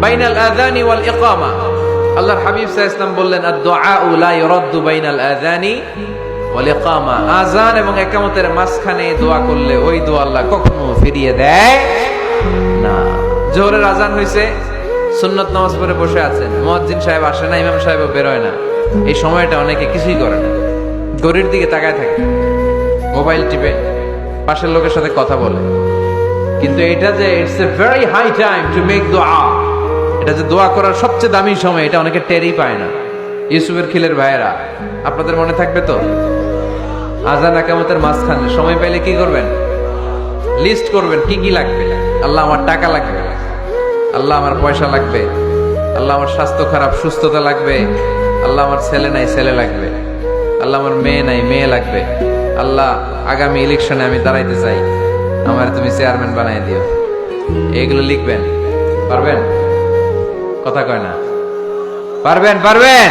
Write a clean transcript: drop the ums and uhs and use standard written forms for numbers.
বাইনাল আযানি ওয়াল ইকামা। আল্লাহর হাবিব সাল্লাল্লাহু আলাইহি ওয়াসাল্লাম বললেন, আদ-দুআউ লা ইউরাদ্দু বাইনাল আযানি ওয়াল ইকামা। আযান এবং ইকামতের মাঝখানে দোয়া করলে ওই দোয়া আল্লাহ কখনো ফিরিয়ে দেয় না। জোহরের আযান হইছে, সুন্নত নামাজ পড়ে বসে আছেন, মুয়াজ্জিন সাহেব আসে না, ইমাম সাহেবও বেরোয় না, এই সময়টা অনেকে কিছুই করে না, ঘড়ির দিকে তাকায় থাকে, মোবাইল টিপে, পাশের লোকের সাথে কথা বলে। কিন্তু এটা যে it's a very high time to make দোয়া, এটা যে দোয়া করার সবচেয়ে দামি সময়, এটা অনেকে টেরই পায় না। ইউসুফের খিলের ভাইয়েরা, আপনাদের মনে থাকবে তো, আযান ইকামতের মাঝখানে সময় পাইলে কি করবেন? লিস্ট করবেন কি কি লাগবে। আল্লাহ আমার টাকা লাগবে, আল্লাহ আমার পয়সা লাগবে, আল্লাহ আমার স্বাস্থ্য খারাপ সুস্থতা লাগবে, আল্লাহ আমার ছেলে নাই ছেলে লাগবে, আল্লাহ আমার মেয়ে নাই মেয়ে লাগবে, আল্লাহ আগামী ইলেকশনে আমি দাঁড়াইতে চাই, আমার তুমি চেয়ারম্যান বানাই দিও। এইগুলো লিখবেন, পারবেন? কথা কয় না, পারবেন? পারবেন?